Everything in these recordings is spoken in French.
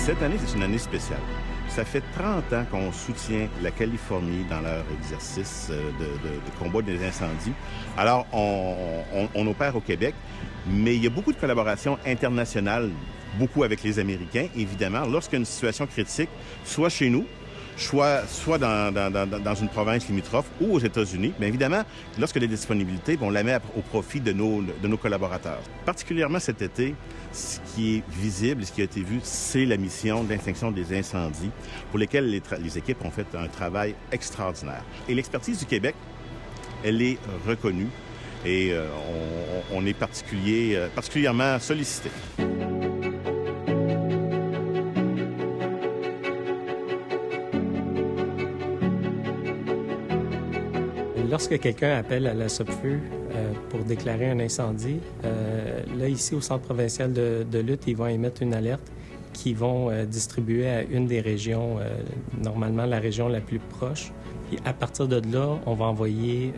Cette année, c'est une année spéciale. Ça fait 30 ans qu'on soutient la Californie dans leur exercice de combat des incendies. Alors, on opère au Québec, mais il y a beaucoup de collaborations internationales, beaucoup avec les Américains, évidemment. Lorsqu'il y a une situation critique, soit chez nous, soit dans une province limitrophe ou aux États-Unis. Bien évidemment, lorsque les disponibilités, on la met au profit de nos collaborateurs. Particulièrement cet été, ce qui est visible, ce qui a été vu, c'est la mission d'extinction des incendies pour lesquelles les équipes ont fait un travail extraordinaire. Et l'expertise du Québec, elle est reconnue et on est particulièrement sollicité. Lorsque quelqu'un appelle à la SOPFEU pour déclarer un incendie, là, ici, au Centre provincial de lutte, ils vont émettre une alerte qu'ils vont distribuer à une des régions, normalement la région la plus proche. Puis à partir de là, on va envoyer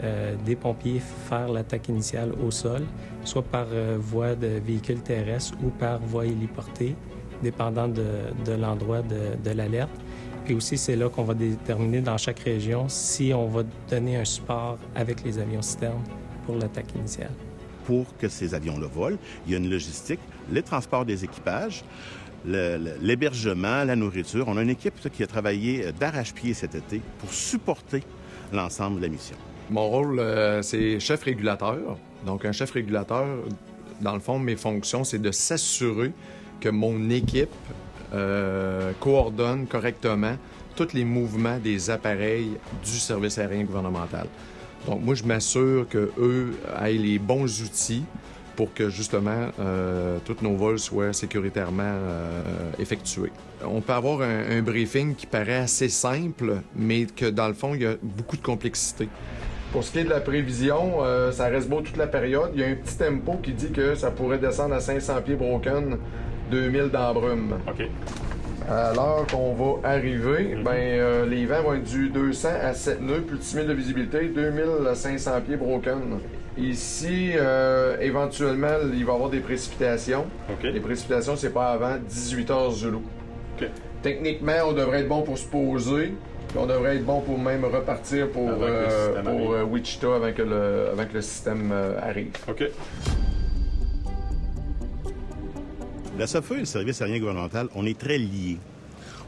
des pompiers faire l'attaque initiale au sol, soit par voie de véhicule terrestre ou par voie héliportée, dépendant de l'endroit de l'alerte. Puis aussi, c'est là qu'on va déterminer dans chaque région si on va donner un support avec les avions-citernes pour l'attaque initiale. Pour que ces avions-là volent, il y a une logistique, le transport des équipages, l'hébergement, la nourriture. On a une équipe qui a travaillé d'arrache-pied cet été pour supporter l'ensemble de la mission. Mon rôle, c'est chef régulateur. Donc, un chef régulateur, dans le fond, mes fonctions, c'est de s'assurer que mon équipe coordonne correctement tous les mouvements des appareils du service aérien gouvernemental. Donc, moi, je m'assure qu'eux aient les bons outils pour que, justement, tous nos vols soient sécuritairement effectués. On peut avoir un briefing qui paraît assez simple, mais que, dans le fond, il y a beaucoup de complexité. Pour ce qui est de la prévision, ça reste beau toute la période. Il y a un petit tempo qui dit que ça pourrait descendre à 500 pieds broken, 2000 dans brume. OK. À l'heure qu'on va arriver, les vents vont être du 200 à 7 nœuds, plus de 6000 de visibilité, 2500 pieds broken. Ici, éventuellement, il va y avoir des précipitations. Okay. Les précipitations, c'est pas avant 18 heures Zulu. Okay. Techniquement, on devrait être bon pour se poser. Puis on devrait être bon pour même repartir pour Wichita avant que le système arrive. OK. La SOPFEU et le service aérien gouvernemental, on est très liés.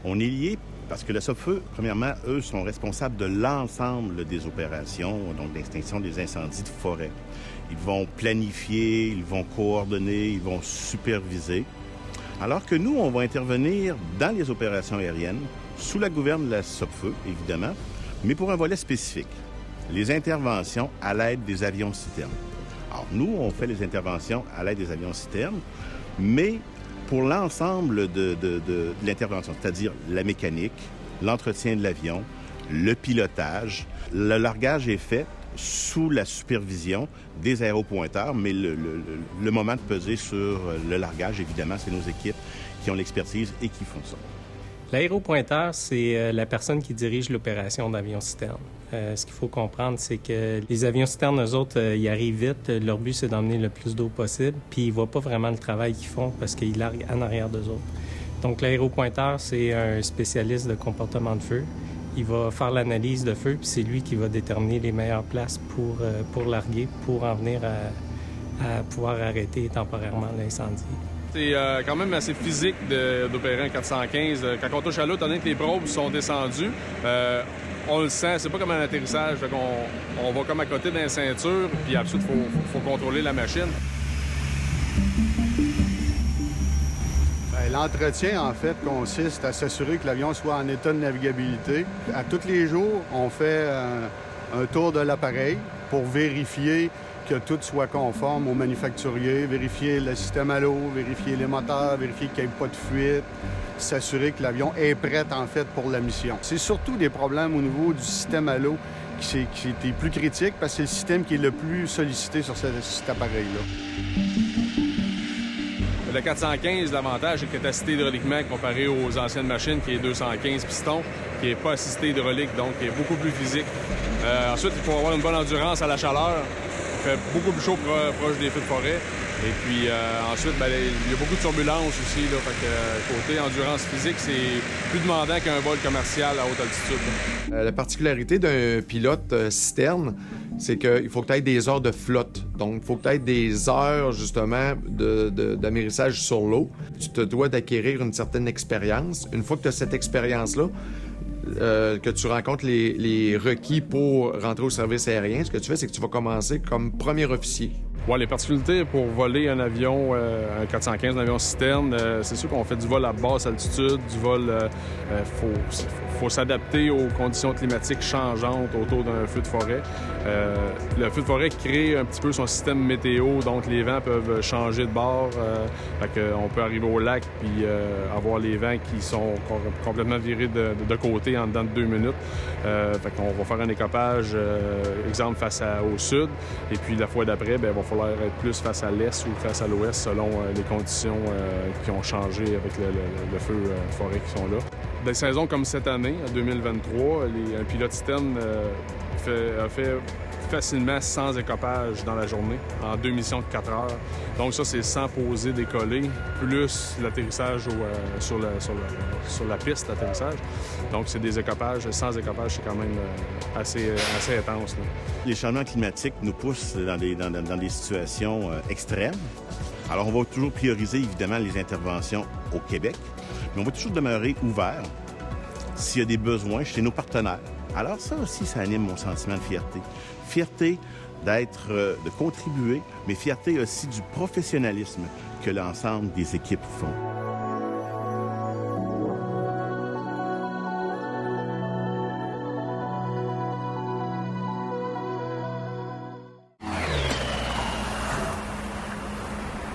On est liés parce que la SOPFEU, premièrement, eux sont responsables de l'ensemble des opérations, donc d'extinction des incendies de forêt. Ils vont planifier, ils vont coordonner, ils vont superviser. Alors que nous, on va intervenir dans les opérations aériennes, sous la gouverne de la SOPFEU, évidemment, mais pour un volet spécifique, les interventions à l'aide des avions-citernes. Alors, nous, on fait les interventions à l'aide des avions-citernes, mais pour l'ensemble de l'intervention, c'est-à-dire la mécanique, l'entretien de l'avion, le pilotage, le largage est fait sous la supervision des aéropointeurs, mais le moment de peser sur le largage, évidemment, c'est nos équipes qui ont l'expertise et qui font ça. L'aéropointeur, c'est la personne qui dirige l'opération d'avion-citerne. Ce qu'il faut comprendre, c'est que les avions-citernes, eux autres, ils arrivent vite. Leur but, c'est d'emmener le plus d'eau possible. Puis ils ne voient pas vraiment le travail qu'ils font parce qu'ils larguent en arrière d'eux autres. Donc l'aéropointeur, c'est un spécialiste de comportement de feu. Il va faire l'analyse de feu, puis c'est lui qui va déterminer les meilleures places pour larguer, pour en venir à pouvoir arrêter temporairement l'incendie. C'est quand même assez physique d'opérer un 415. Quand on touche à l'eau, étant donné que les probes sont descendues, on le sent. C'est pas comme un atterrissage. On va comme à côté d'une ceinture, puis ensuite, il faut contrôler la machine. L'entretien, en fait, consiste à s'assurer que l'avion soit en état de navigabilité. À tous les jours, on fait un tour de l'appareil pour vérifier que tout soit conforme au manufacturier, vérifier le système à l'eau, vérifier les moteurs, vérifier qu'il n'y ait pas de fuite, s'assurer que l'avion est prêt, en fait, pour la mission. C'est surtout des problèmes au niveau du système à l'eau qui est plus critique parce que c'est le système qui est le plus sollicité sur cet appareil-là. Le 415, l'avantage, c'est qu'il est assisté hydrauliquement comparé aux anciennes machines qui est 215 pistons, qui n'est pas assisté hydraulique, donc qui est beaucoup plus physique. Ensuite, il faut avoir une bonne endurance à la chaleur. Il fait beaucoup plus chaud proche des feux de forêt. Et puis ensuite, bien, il y a beaucoup de turbulences aussi. Là, fait que, côté endurance physique, c'est plus demandant qu'un vol commercial à haute altitude. La particularité d'un pilote citerne, c'est qu'il faut que tu aies des heures de flotte. Donc, il faut que tu aies des heures, justement, d'amérissage sur l'eau. Tu te dois d'acquérir une certaine expérience. Une fois que tu as cette expérience-là, que tu rencontres les requis pour rentrer au service aérien, ce que tu fais, c'est que tu vas commencer comme premier officier. Ouais, les particularités pour voler un avion, un 415, un avion citerne, c'est sûr qu'on fait du vol à basse altitude, du vol, faut s'adapter aux conditions climatiques changeantes autour d'un feu de forêt. Le feu de forêt crée un petit peu son système météo, donc les vents peuvent changer de bord. On peut arriver au lac puis avoir les vents qui sont complètement virés de côté en dedans de 2 minutes. On va faire un écopage, exemple, face au sud, et puis la fois d'après, il va falloir être plus face à l'est ou face à l'ouest selon les conditions qui ont changé avec le feu de forêt qui sont là. Des saisons comme cette année, en 2023, un pilote citerne a fait facilement 100 écopages dans la journée, en 2 missions de 4 heures. Donc ça, c'est sans poser, décoller, plus l'atterrissage sur la piste d'atterrissage. Donc c'est des écopages, 100 écopages, c'est quand même assez intense. Là. Les changements climatiques nous poussent dans des situations extrêmes. Alors, on va toujours prioriser, évidemment, les interventions au Québec, mais on va toujours demeurer ouvert s'il y a des besoins chez nos partenaires. Alors ça aussi, ça anime mon sentiment de fierté. Fierté de contribuer, mais fierté aussi du professionnalisme que l'ensemble des équipes font.